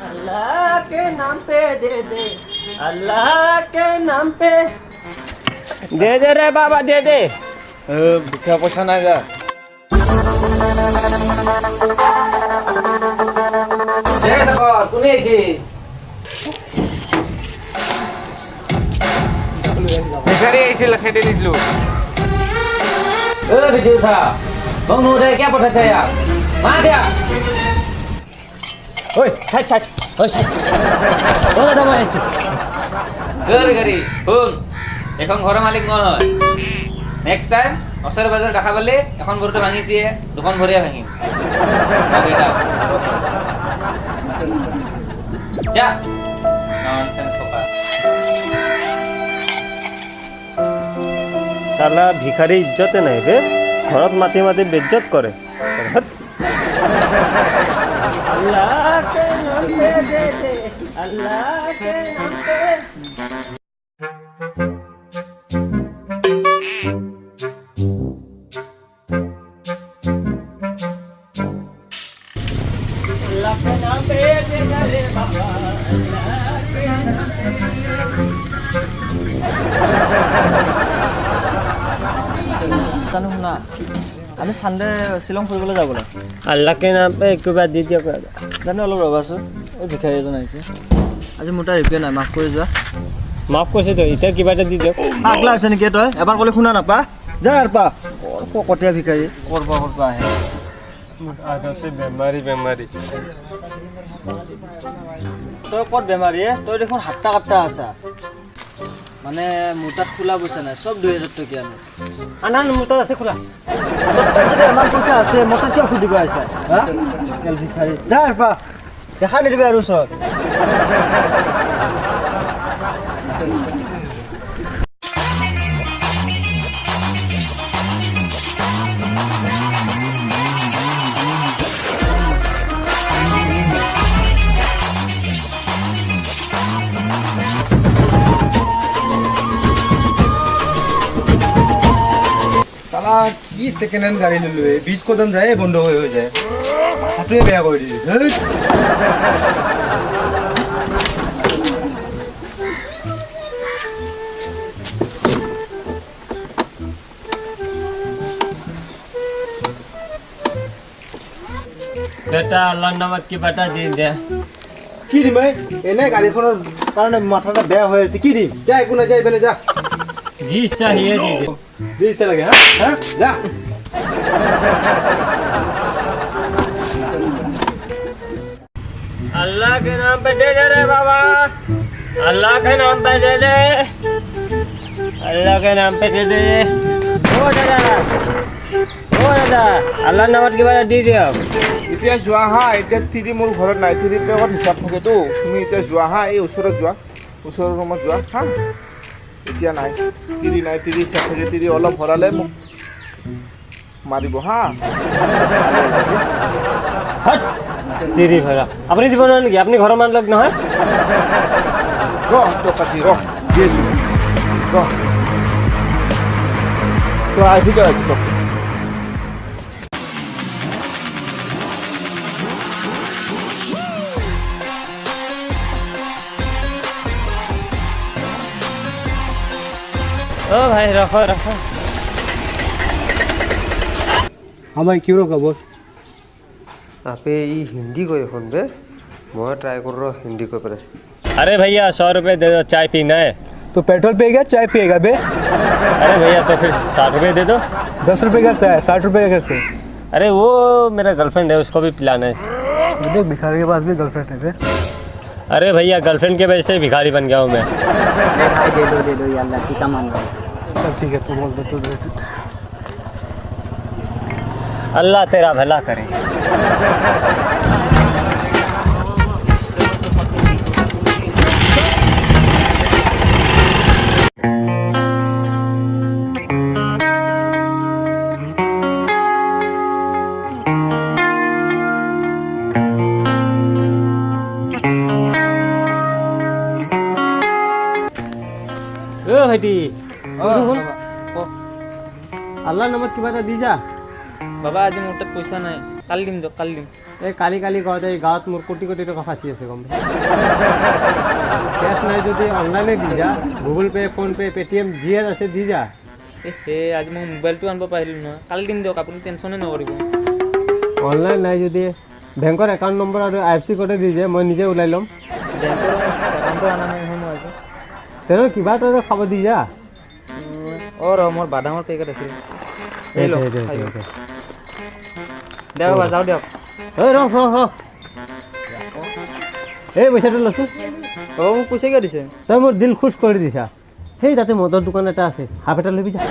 अल्लाह के नाम पे दे दे, अल्लाह के नाम पे दे दे रे बाबा दे दे। ভিক্ষা পয়সা নাই যা কোনে আইছে ভিখারি আইছিল খেতে দিছিল ভিডিও উঠা বং উঠে কে পঠাচ্ছে মা দিয়া ओए छाट छाट ओए छाट ओ দাদা আইছো ভিখারি শুন এখন ঘৰৰ মালিক মই হয় নেক্সট টাইম অসর বাজার দেখা পালে এখন ঘরটা ভাঙিছি দোকান ভরিয়া ভাঙিম যা ননসেন্স কোপা साला भिखारी इज्जत नहीं बे घरत माती माती बेइज्जत करे अल्लाह के नाम पे दे दे अल्लाह के नाम पे अल्लाह के नाम पे दे दे रे बाबा अल्लाह के नाम पे জানো শুনা আমি সানডে শ্বিলং ফুৰিবলৈ যাবলৈ अल्लाह के नाम पे एक बार दे दिया জানো অলপ ৰ'বাচোন এই ভিখাৰী এজন আহিছে আজি মোৰ তাৰ ৰিপে নাই মাফ কৰি যোৱা माफ कर तो इतना किबा दी दियो পাগলা আছে নেকি তই এবাৰ ক'লে শুনা নাপা যা আৰু পা কটীয়া ভিখাৰী কৰবা আহে आदते बेमारी बेमारी তই ক'ত বেমাৰী তই দেখোন হাপ্তা কাপ্তা আছা মানে মোৰ তাত খোলা পইচা নাই চব 2000 টকীয়া নে আনা মুতা আছে খোলা যদি আমাৰ পইচা আছে মই তাত কিয় খুদিব আহিছা হা কেল ভিখাৰী যা আৰু পা দেখা নিদিবি আৰু ওচৰত साला की सेकेंड हैंड गाड़ी ले लो 20 कदम जाए बंद हो जाए हाथुए बेया कर दी बेटा अल्लाह नमक की बता दे दे কি দিম এনে গাড়ীখনৰ কাৰণে মাথাটা বেয়া হৈ আছে কি দিম যা একো না যাই বেলে যা घी चाहिए दे दे 20 लगे हां जा अल्लाह के नाम पे दे दे रे बाबा अल्लाह के नाम पे दे दे अल्लाह के नाम पे दे दे ओ दादा अल्लाह नमक की बता दी दियो এতিয়া যোৱা হা এতিয়া তিৰি মোৰ ঘৰত নাই তিৰি পেকত হিচাপ থাকেতো তুমি এতিয়া যোৱা হা এই ওচৰত যোৱা ওচৰৰ ৰুমত যোৱা হা এতিয়া নাই তিৰি হিচাপ থাকে তিৰি অলপ ভৰালে মোক মাৰিব হা हट तेरी भरा अपनी जीवन की अपनी घर मान लग ना है ৰহ টকাটি ৰহ দি আছো ৰহ তো আহি গৈ আছো ओ भाई रखो रखो हमारे क्यों खबर आपे ये हिंदी को देखो बे मैं ट्राई कर रहा हिंदी को पर अरे भैया 100 रुपए दे दो चाय पीना है तो पेट्रोल पिएगा चाय पिएगा बे अरे भैया तो फिर 60 रुपए दे दो 10 रुपए का चाय 60 रुपए का कैसे अरे वो मेरा गर्लफ्रेंड है उसको भी पिलाना है देख भिखारी के पास भी गर्लफ्रेंड है बे अरे भैया गर्लफ्रेंड के वजह से भिखारी बन गया हूँ मैं भाई दे दो यार लड़की का मांग रहा चल ठीक है तू बोल दे तू दे अल्लाह तेरा भला करे ओ भाईटी अल्लाह नमक की बात दी जा बाबा आज मोर तात पैसा নাই কালি দিম দিয়ক কালি দিম এই কালি কালি কওঁতে এই গাঁৱত মোৰ কোটি কোটি টকা ফাঁচি আছে গম পাইছা কেছ নাই যদি অনলাইনে দি যা গুগল পে' ফোনপে' পে'টিএম যিয়ে আছে দি যা আজি মই মোবাইলটো আনিব পাৰিলোঁ নহয় কালি দিম দিয়ক আপুনি টেনশ্যনে নকৰিব অনলাইন নাই যদি বেংকৰ একাউণ্ট নম্বৰ আৰু IFC ক'ডে দি যে মই নিজে ওলাই ল'ম বেংকৰ একাউণ্টটো অনা নাই নহয় মই আজি তেনেহ'লে কিবা এটা খাব দি যা মোৰ বাদামৰ পেকেট আছিল দিয়ক বাবা যাওঁ দিয়ক এই ৰহ এই পইচাটো লৈছোঁ মোক পইচা কিয় দিছে তই মোৰ দিল খুচ কৰি দিছা সেই তাতে মদৰ দোকান এটা আছে হাফ এটা লৈ যা